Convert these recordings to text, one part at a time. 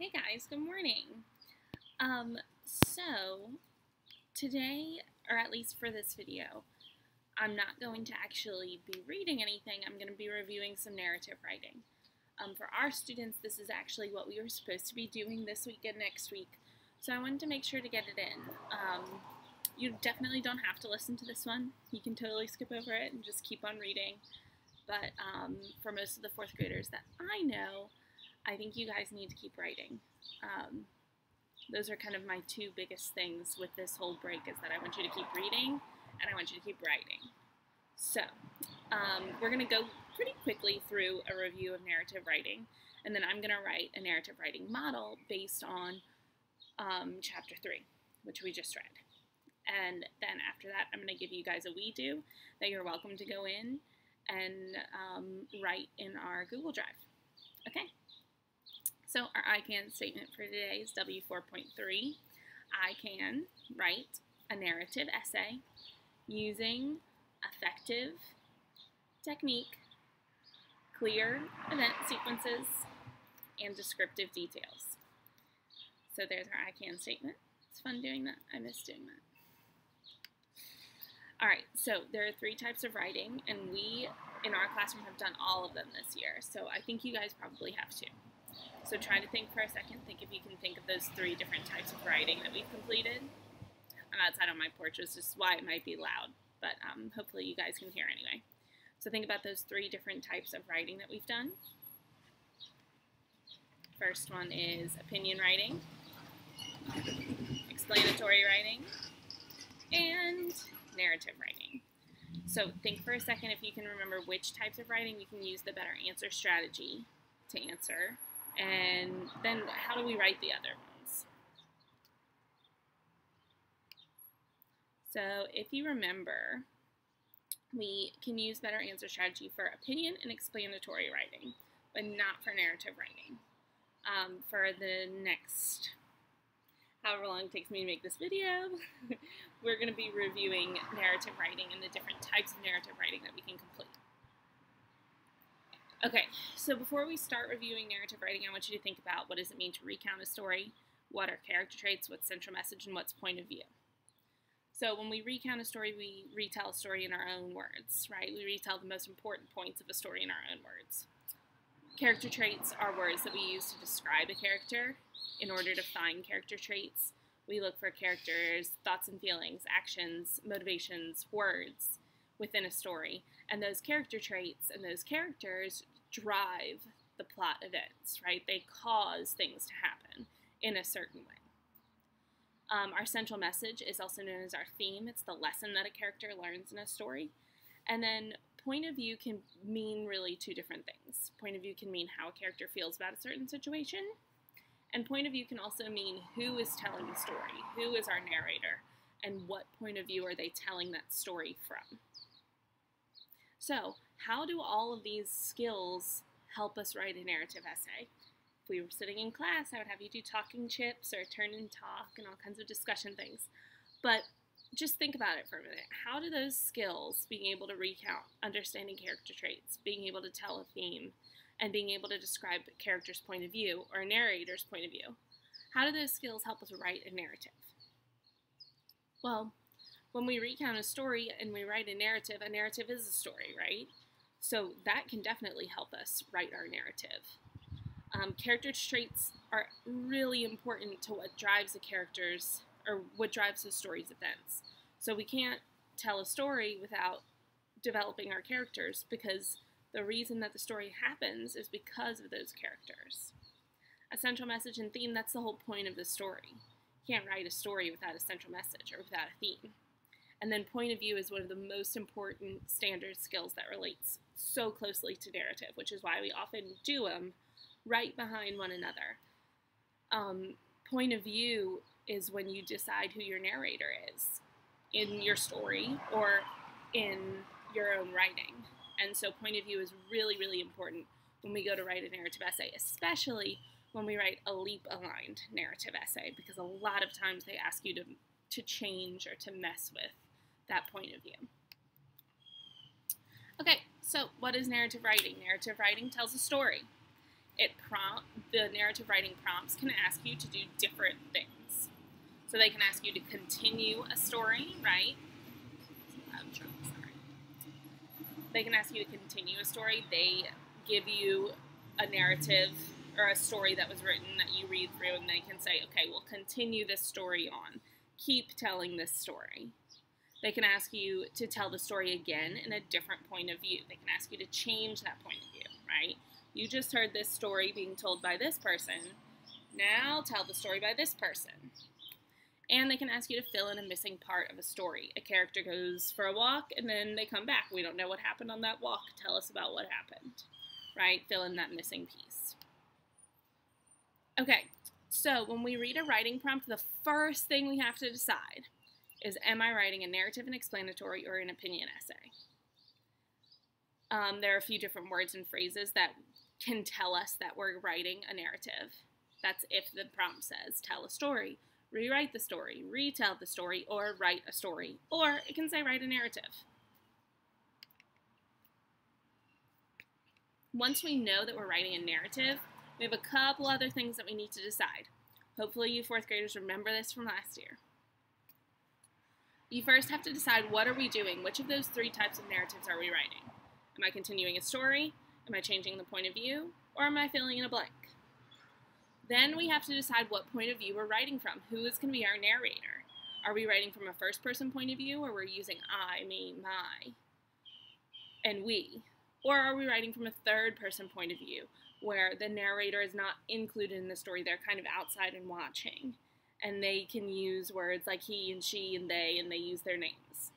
Hey guys, good morning. So today, or at least for this video, I'm not going to actually be reading anything. I'm going to be reviewing some narrative writing. For our students, this is actually what we were supposed to be doing this week and next week, so I wanted to make sure to get it in. You definitely don't have to listen to this one. You can totally skip over it and just keep on reading. But for most of the fourth graders that I know, I think you guys need to keep writing. Those are kind of my two biggest things with this whole break, is that I want you to keep reading and I want you to keep writing. So we're going to go pretty quickly through a review of narrative writing, and then I'm going to write a narrative writing model based on chapter 3, which we just read. And then after that, I'm going to give you guys a we-do that you're welcome to go in and write in our Google Drive. Okay? So our I can statement for today is W4.3. I can write a narrative essay using effective technique, clear event sequences, and descriptive details. So there's our I can statement. It's fun doing that. I miss doing that. Alright, so there are 3 types of writing, and we in our classroom have done all of them this year, so I think you guys probably have too. So try to think for a second, think if you can think of those 3 different types of writing that we've completed. I'm outside on my porch, which is why it might be loud, but hopefully you guys can hear anyway. So think about those 3 different types of writing that we've done. First one is opinion writing, explanatory writing, and narrative writing. So think for a second if you can remember which types of writing you can use the better answer strategy to answer, and then how do we write the other ones? So if you remember, we can use better answer strategy for opinion and explanatory writing, but not for narrative writing. For the next however long it takes me to make this video, we're going to be reviewing narrative writing and the different types of narrative writing that we can complete. Okay, so before we start reviewing narrative writing, I want you to think about what does it mean to recount a story, what are character traits, what's central message, and what's point of view. So when we recount a story, we retell a story in our own words, right? We retell the most important points of a story in our own words. Character traits are words that we use to describe a character. In order to find character traits, we look for characters' thoughts and feelings, actions, motivations, words within a story. And those character traits and those characters drive the plot events, right? They cause things to happen in a certain way. Our central message is also known as our theme. It's the lesson that a character learns in a story. And then point of view can mean really 2 different things. Point of view can mean how a character feels about a certain situation, and point of view can also mean who is telling the story, who is our narrator, and what point of view are they telling that story from. So, how do all of these skills help us write a narrative essay? If we were sitting in class, I would have you do talking chips or turn and talk and all kinds of discussion things. But just think about it for a minute. How do those skills, being able to recount, understanding character traits, being able to tell a theme, and being able to describe a character's point of view or a narrator's point of view, how do those skills help us write a narrative? Well, when we recount a story and we write a narrative is a story, right? So that can definitely help us write our narrative. Character traits are really important to what drives the characters, or what drives the story's events. So we can't tell a story without developing our characters, because the reason that the story happens is because of those characters. A central message and theme, that's the whole point of the story. You can't write a story without a central message or without a theme. And then point of view is one of the most important standard skills that relates so closely to narrative, which is why we often do them right behind one another. Point of view is when you decide who your narrator is in your story or in your own writing. And so point of view is really, really important when we go to write a narrative essay, especially when we write a leap-aligned narrative essay, because a lot of times they ask you to change or to mess with that point of view. Okay, so what is narrative writing? Narrative writing tells a story. the narrative writing prompts can ask you to do different things. So they can ask you to continue a story, right? They can ask you to continue a story. They give you a narrative or a story that was written that you read through, and they can say, okay, we'll continue this story on. Keep telling this story. They can ask you to tell the story again in a different point of view. They can ask you to change that point of view, right? You just heard this story being told by this person. Now tell the story by this person. And they can ask you to fill in a missing part of a story. A character goes for a walk, and then they come back. We don't know what happened on that walk. Tell us about what happened, right? Fill in that missing piece. Okay, so when we read a writing prompt, the first thing we have to decide is, am I writing a narrative, an explanatory, or an opinion essay? There are a few different words and phrases that can tell us that we're writing a narrative. That's if the prompt says, tell a story, rewrite the story, retell the story, or write a story. Or it can say write a narrative. Once we know that we're writing a narrative, we have a couple other things that we need to decide. Hopefully you fourth graders remember this from last year. You first have to decide, what are we doing? Which of those three types of narratives are we writing? Am I continuing a story? Am I changing the point of view? Or am I filling in a blank? Then we have to decide what point of view we're writing from. Who is going to be our narrator? Are we writing from a first-person point of view, or we're using I, me, my, and we? Or are we writing from a third-person point of view, where the narrator is not included in the story, they're kind of outside and watching, and they can use words like he and she and they use their names.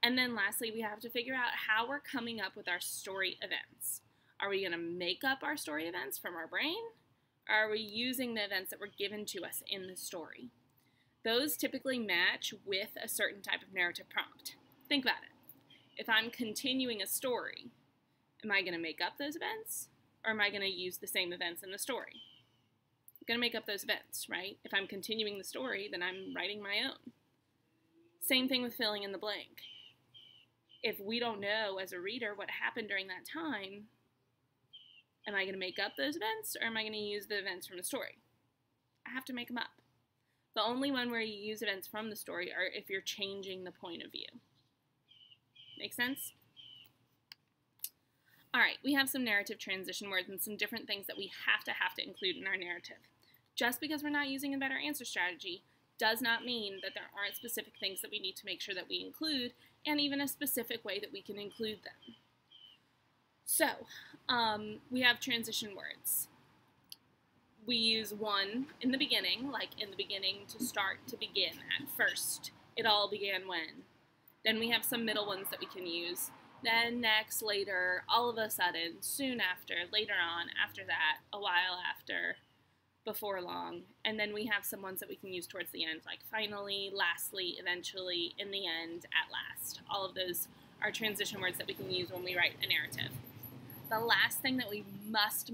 And then lastly, we have to figure out how we're coming up with our story events. Are we going to make up our story events from our brain? Or are we using the events that were given to us in the story? Those typically match with a certain type of narrative prompt. Think about it. If I'm continuing a story, am I going to make up those events? Or am I going to use the same events in the story? I'm going to make up those events, right? If I'm continuing the story, then I'm writing my own. Same thing with filling in the blank. If we don't know as a reader what happened during that time, am I going to make up those events, or am I going to use the events from the story? I have to make them up. The only one where you use events from the story are if you're changing the point of view. Make sense? All right, we have some narrative transition words and some different things that we have to include in our narrative. Just because we're not using a better answer strategy does not mean that there aren't specific things that we need to make sure that we include, and even a specific way that we can include them. So, we have transition words. We use one in the beginning, like in the beginning, to start, to begin, at first. It all began when. Then we have some middle ones that we can use. Then, next, later, all of a sudden, soon after, later on, after that, a while after, before long. And then we have some ones that we can use towards the end, like finally, lastly, eventually, in the end, at last. All of those are transition words that we can use when we write a narrative. The last thing that we must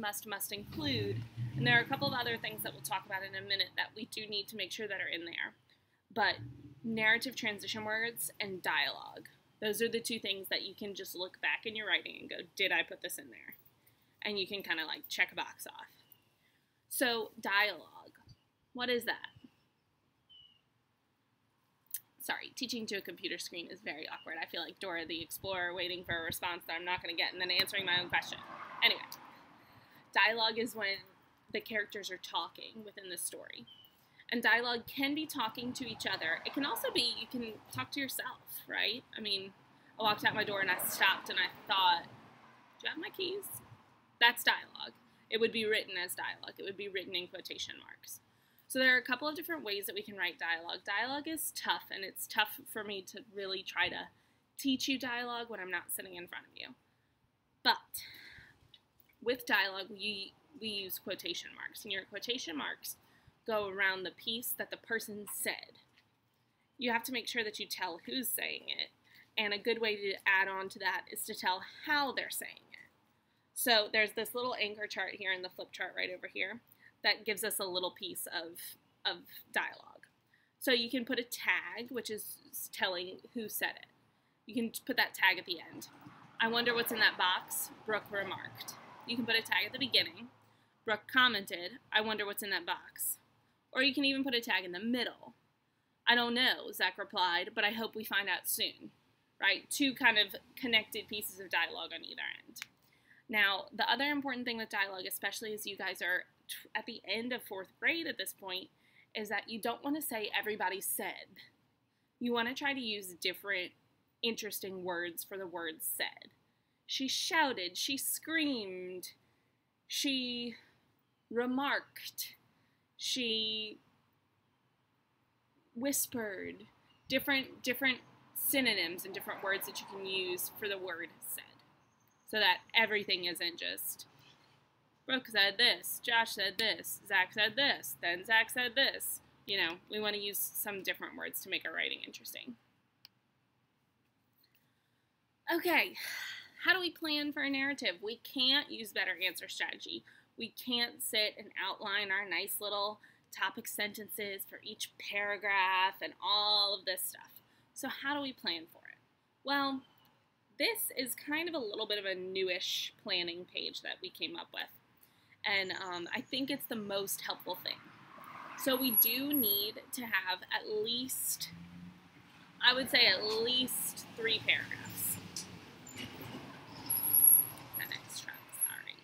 include, and there are a couple of other things that we'll talk about in a minute that we do need to make sure that are in there, but narrative transition words and dialogue. Those are the two things that you can just look back in your writing and go, did I put this in there? And you can kind of like check a box off. So dialogue, what is that? Sorry, teaching to a computer screen is very awkward. I feel like Dora the Explorer waiting for a response that I'm not going to get and then answering my own question. Anyway, dialogue is when the characters are talking within the story. And dialogue can be talking to each other. It can also be, you can talk to yourself, right? I mean, I walked out my door and I stopped and I thought, do you have my keys? That's dialogue. It would be written as dialogue. It would be written in quotation marks. So there are a couple of different ways that we can write dialogue. Dialogue is tough, and it's tough for me to really try to teach you dialogue when I'm not sitting in front of you. But with dialogue, we use quotation marks, and your quotation marks go around the piece that the person said. You have to make sure that you tell who's saying it, and a good way to add on to that is to tell how they're saying it. So there's this little anchor chart here in the flip chart right over here that gives us a little piece of dialogue. So you can put a tag, which is telling who said it. You can put that tag at the end. I wonder what's in that box, Brooke remarked. You can put a tag at the beginning. Brooke commented, "I wonder what's in that box." Or you can even put a tag in the middle. "I don't know," Zach replied, "but I hope we find out soon." Right? Two kind of connected pieces of dialogue on either end. Now, the other important thing with dialogue, especially as you guys are at the end of 4th grade at this point, is that you don't want to say everybody said. You want to try to use different interesting words for the word said. She shouted, she screamed, she remarked, she whispered, different synonyms and different words that you can use for the word said, so that everything isn't just Brooke said this, Josh said this, Zach said this, then Zach said this. You know, we want to use some different words to make our writing interesting. Okay, how do we plan for a narrative? We can't use better answer strategy. We can't sit and outline our nice little topic sentences for each paragraph and all of this stuff. So how do we plan for it? Well, this is kind of a little bit of a newish planning page that we came up with. And I think it's the most helpful thing. So we do need to have at least, I would say at least 3 paragraphs. The next truck, sorry.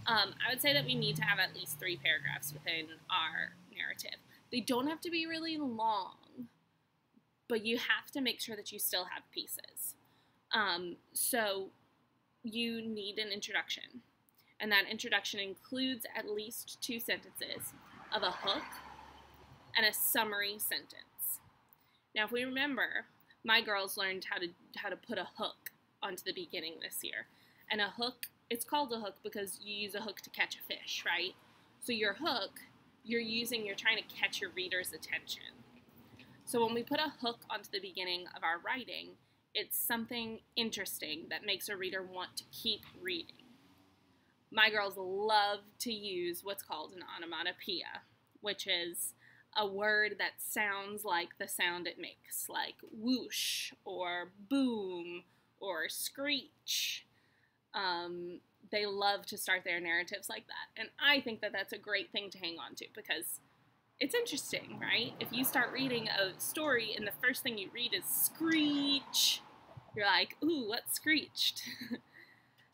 I would say that we need to have at least 3 paragraphs within our narrative. They don't have to be really long, but you have to make sure that you still have pieces. So you need an introduction, and that introduction includes at least 2 sentences of a hook and a summary sentence. Now, if we remember, my girls learned how to put a hook onto the beginning this year. And a hook, it's called a hook because you use a hook to catch a fish, right? So your hook, you're trying to catch your reader's attention. So when we put a hook onto the beginning of our writing, it's something interesting that makes a reader want to keep reading. My girls love to use what's called an onomatopoeia, which is a word that sounds like the sound it makes, like whoosh or boom or screech. They love to start their narratives like that, and I think that that's a great thing to hang on to because it's interesting, right? If you start reading a story and the first thing you read is screech, you're like, ooh, what screeched?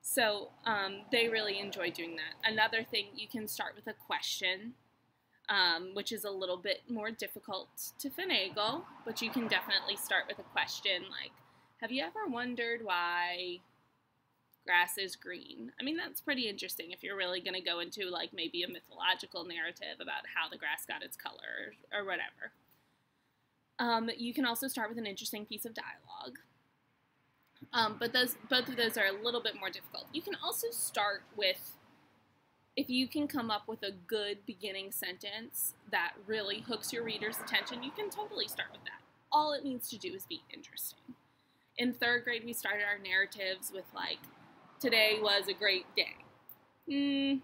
So they really enjoy doing that. Another thing, you can start with a question, which is a little bit more difficult to finagle, but you can definitely start with a question like, have you ever wondered why grass is green? I mean, that's pretty interesting if you're really going to go into like maybe a mythological narrative about how the grass got its color or whatever. You can also start with an interesting piece of dialogue. But both of those are a little bit more difficult. You can also start with, if you can come up with a good beginning sentence that really hooks your reader's attention, you can totally start with that. All it needs to do is be interesting. In 3rd grade, we started our narratives with like, today was a great day.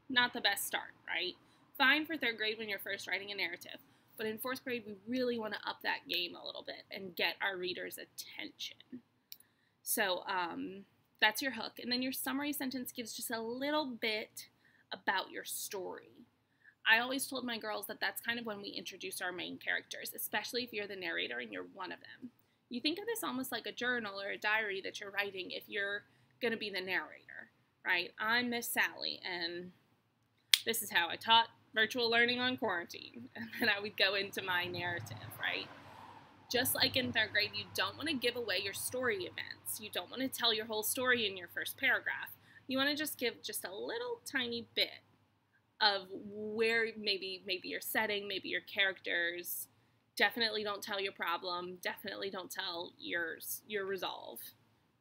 Not the best start, right? Fine for 3rd grade when you're first writing a narrative. But in 4th grade, we really want to up that game a little bit and get our reader's attention. So that's your hook. And then your summary sentence gives just a little bit about your story. I always told my girls that that's kind of when we introduce our main characters, especially if you're the narrator and you're one of them. You think of this almost like a journal or a diary that you're writing if you're going to be the narrator, right? I'm Miss Sally, and this is how I taught virtual learning on quarantine. And then I would go into my narrative, right? Just like in 3rd grade, you don't want to give away your story events. You don't want to tell your whole story in your first paragraph. You want to just give just a little tiny bit of where maybe your setting, maybe your characters. Definitely don't tell your problem. Definitely don't tell your resolve.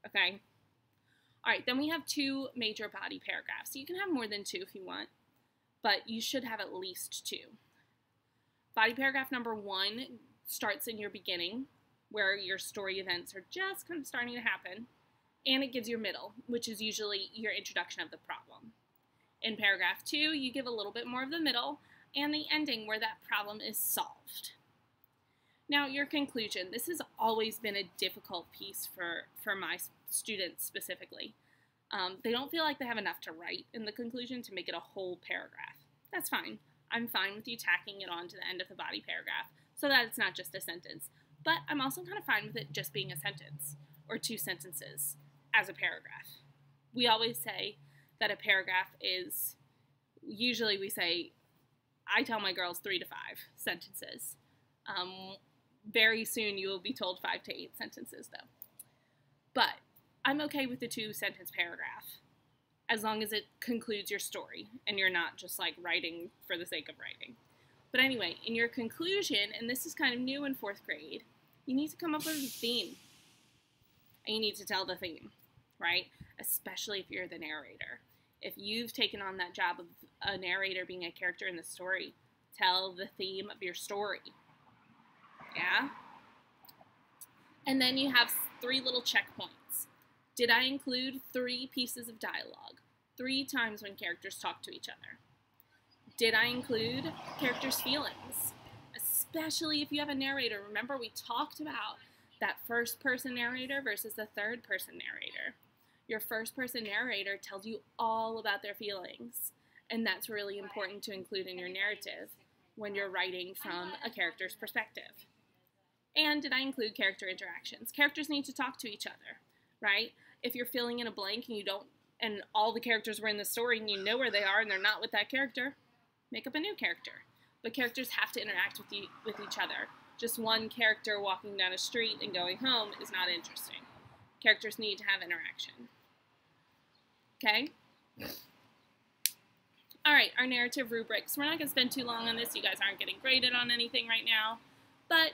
Okay? All right, then we have 2 major body paragraphs. You can have more than 2 if you want, but you should have at least 2. Body paragraph number 1 starts in your beginning, where your story events are just kind of starting to happen, and it gives your middle, which is usually your introduction of the problem. In paragraph 2, you give a little bit more of the middle, and the ending where that problem is solved. Now, your conclusion. This has always been a difficult piece for my students specifically. They don't feel like they have enough to write in the conclusion to make it a whole paragraph. That's fine. I'm fine with you tacking it on to the end of the body paragraph so that it's not just a sentence. But I'm also kind of fine with it just being a sentence or 2 sentences as a paragraph. We always say that a paragraph is, usually we say, I tell my girls 3 to 5 sentences. Very soon you will be told 5 to 8 sentences though. But I'm okay with the 2-sentence paragraph as long as it concludes your story and you're not just like writing for the sake of writing. But anyway, in your conclusion, and this is kind of new in 4th grade, you need to come up with a theme. And you need to tell the theme, right? Especially if you're the narrator. If you've taken on that job of a narrator being a character in the story, tell the theme of your story. Yeah? And then you have 3 little checkpoints. Did I include 3 pieces of dialogue? 3 times when characters talk to each other. Did I include characters' feelings? Especially if you have a narrator. Remember, we talked about that first-person narrator versus the third-person narrator. Your first-person narrator tells you all about their feelings, and that's really important to include in your narrative when you're writing from a character's perspective. And did I include character interactions? Characters need to talk to each other, right? If you're filling in a blank and you don't, and all the characters were in the story and you know where they are and they're not with that character, make up a new character. But characters have to interact with each other. Just one character walking down a street and going home is not interesting. Characters need to have interaction. Okay? Alright, our narrative rubrics. We're not going to spend too long on this. You guys aren't getting graded on anything right now. But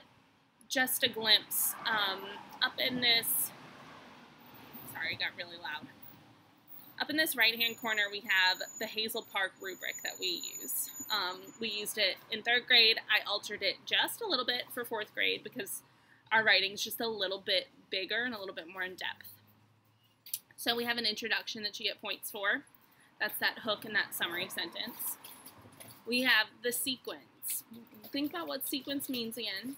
just a glimpse. Up in this... Sorry, it got really loud. Up in this right-hand corner, we have the Hazel Park rubric that we use. We used it in 3rd grade. I altered it just a little bit for 4th grade because our writing's just a little bit bigger and a little bit more in depth. So we have an introduction that you get points for. That's that hook and that summary sentence. We have the sequence. Think about what sequence means again.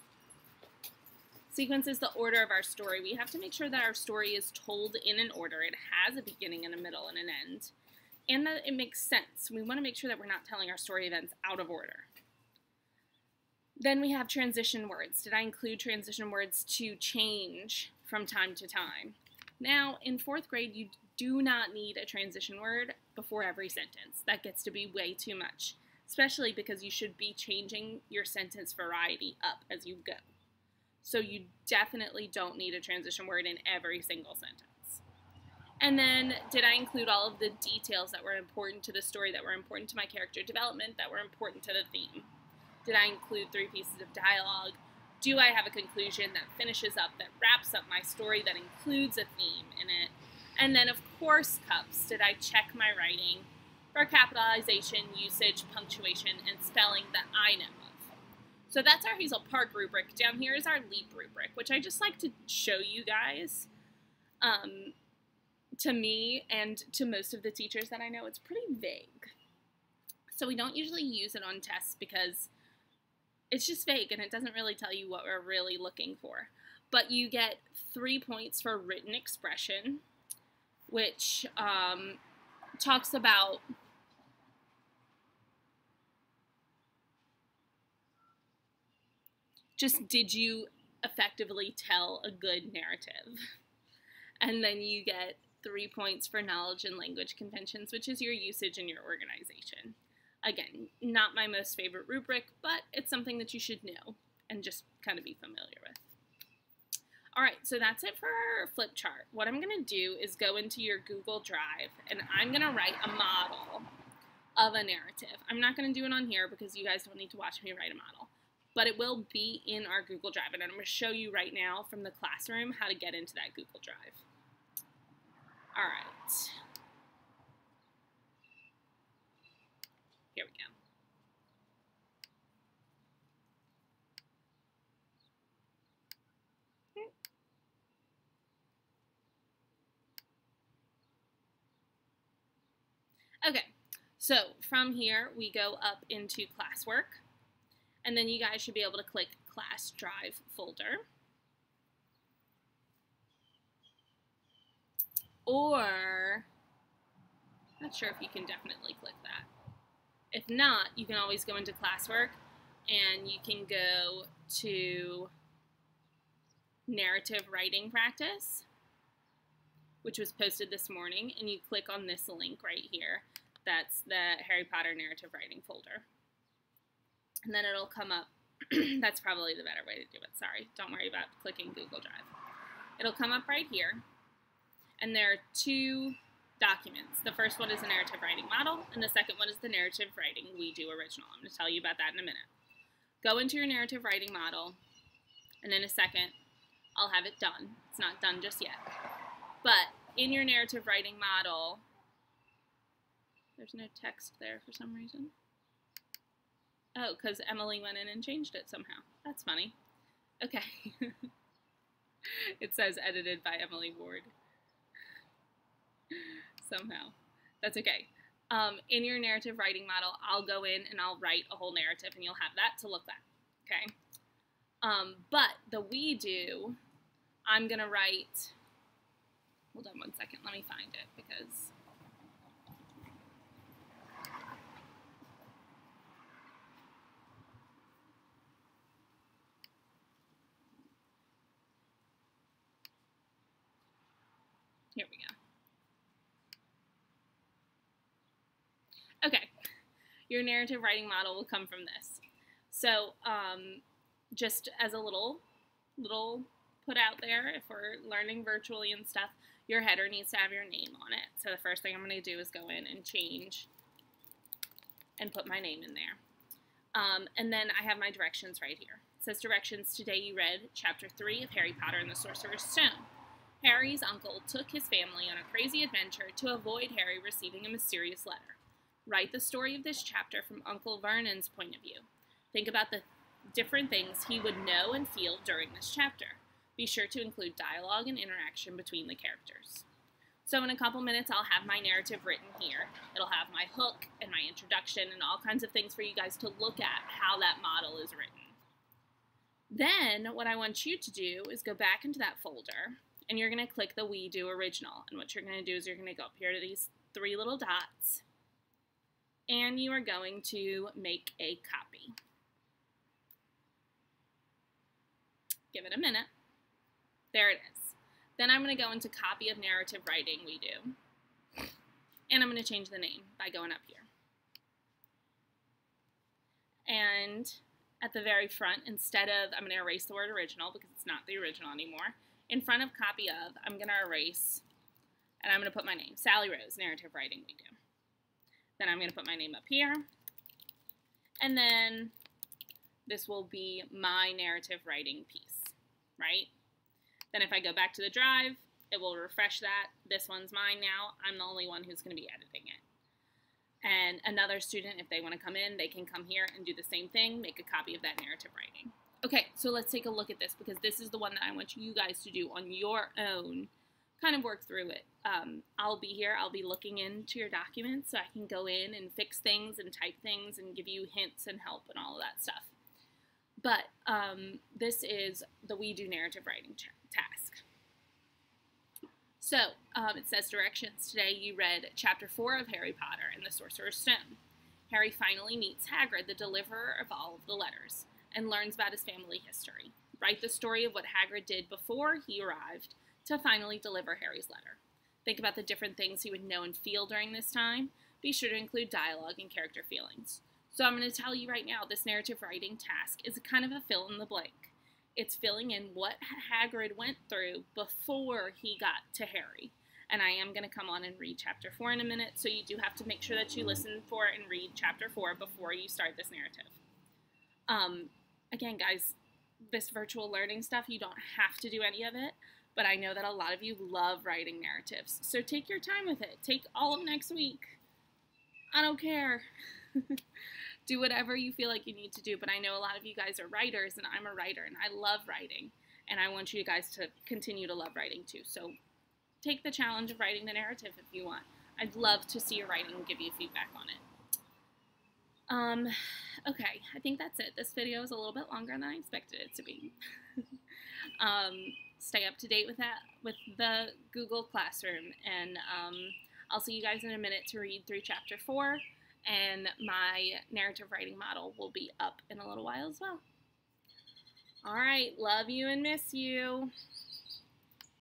Sequence is the order of our story. We have to make sure that our story is told in an order. It has a beginning and a middle and an end. And that it makes sense. We want to make sure that we're not telling our story events out of order. Then we have transition words. Did I include transition words to change from time to time? Now, in 4th grade, you do not need a transition word before every sentence. That gets to be way too much, especially because you should be changing your sentence variety up as you go. So you definitely don't need a transition word in every single sentence. And then, did I include all of the details that were important to the story, that were important to my character development, that were important to the theme? Did I include 3 pieces of dialogue? Do I have a conclusion that finishes up, that wraps up my story, that includes a theme in it? And then, of course, cups. Did I check my writing for capitalization, usage, punctuation, and spelling that I know of? So that's our Hazel Park rubric. Down here is our LEAP rubric, which I just like to show you guys. To me and to most of the teachers that I know, it's pretty vague. So we don't usually use it on tests because it's just vague and it doesn't really tell you what we're really looking for. But you get 3 points for written expression, which talks about just, did you effectively tell a good narrative? And then you get 3 points for knowledge and language conventions, which is your usage and your organization. Again, not my most favorite rubric, but it's something that you should know and just kind of be familiar with. All right, so that's it for our flip chart. What I'm going to do is go into your Google Drive, and I'm going to write a model of a narrative. I'm not going to do it on here because you guys don't need to watch me write a model, but it will be in our Google Drive, and I'm going to show you right now from the classroom how to get into that Google Drive. All right. Here we go. Okay, so from here we go up into classwork, and then you guys should be able to click Class Drive folder. Or Not sure if you can definitely click that. If not, you can always go into classwork and you can go to narrative writing practice, which was posted this morning, and you click on this link right here. That's the Harry Potter narrative writing folder. And then it'll come up. That's probably the better way to do it. Sorry, don't worry about clicking Google Drive. It'll come up right here, and there are two documents. The first one is a narrative writing model, and the second one is the narrative writing WeDo original. I'm going to tell you about that in a minute. Go into your narrative writing model, and in a second, I'll have it done. It's not done just yet. But in your narrative writing model, there's no text there for some reason. Oh, because Emily went in and changed it somehow. That's funny. Okay. It says edited by Emily Ward. Somehow. That's okay. In your narrative writing model, I'll go in and I'll write a whole narrative, and you'll have that to look at. Okay? But the WeDo, I'm going to write... Hold on one second. Let me find it, because... Here we go. Okay, your narrative writing model will come from this. So, just as a little put out there, if we're learning virtually and stuff, your header needs to have your name on it. So the first thing I'm going to do is go in and change and put my name in there. And then I have my directions right here. It says directions. Today you read Chapter 3 of Harry Potter and the Sorcerer's Stone. Harry's uncle took his family on a crazy adventure to avoid Harry receiving a mysterious letter. Write the story of this chapter from Uncle Vernon's point of view. Think about the different things he would know and feel during this chapter. Be sure to include dialogue and interaction between the characters. So in a couple minutes, I'll have my narrative written here. It'll have my hook and my introduction and all kinds of things for you guys to look at how that model is written. Then what I want you to do is go back into that folder, and you're going to click the WeDo original. And what you're going to do is you're going to go up here to these three little dots, and you are going to make a copy. Give it a minute. There it is. Then I'm going to go into copy of narrative writing WeDo, and I'm going to change the name by going up here. And at the very front, instead of, I'm going to erase the word original because it's not the original anymore. In front of copy of, I'm going to erase, and I'm going to put my name, Sally Rose, narrative writing WeDo. Then I'm going to put my name up here, and then this will be my narrative writing piece, right? Then if I go back to the drive, it will refresh that. This one's mine now. I'm the only one who's going to be editing it. And another student, if they want to come in, they can come here and do the same thing, make a copy of that narrative writing. Okay, so let's take a look at this, because this is the one that I want you guys to do on your own. Kind of work through it. I'll be here. I'll be looking into your documents so I can go in and fix things and type things and give you hints and help and all of that stuff. But this is the WeDo narrative writing task. So it says directions. Today you read Chapter 4 of Harry Potter and the Sorcerer's Stone. Harry finally meets Hagrid, the deliverer of all of the letters, and learns about his family history. Write the story of what Hagrid did before he arrived to finally deliver Harry's letter. Think about the different things he would know and feel during this time. Be sure to include dialogue and character feelings. So I'm going to tell you right now, this narrative writing task is kind of a fill in the blank. It's filling in what Hagrid went through before he got to Harry. And I am going to come on and read Chapter 4 in a minute, so you do have to make sure that you listen for and read Chapter 4 before you start this narrative. Again, guys, this virtual learning stuff, you don't have to do any of it, but I know that a lot of you love writing narratives. So take your time with it. Take all of next week. I don't care. Do whatever you feel like you need to do, but I know a lot of you guys are writers, and I'm a writer, and I love writing, and I want you guys to continue to love writing too. So take the challenge of writing the narrative if you want. I'd love to see your writing and give you feedback on it. Okay, I think that's it. This video is a little bit longer than I expected it to be. Stay up to date with that, with the Google Classroom, and I'll see you guys in a minute to read through chapter 4, and my narrative writing model will be up in a little while as well. All right, love you and miss you.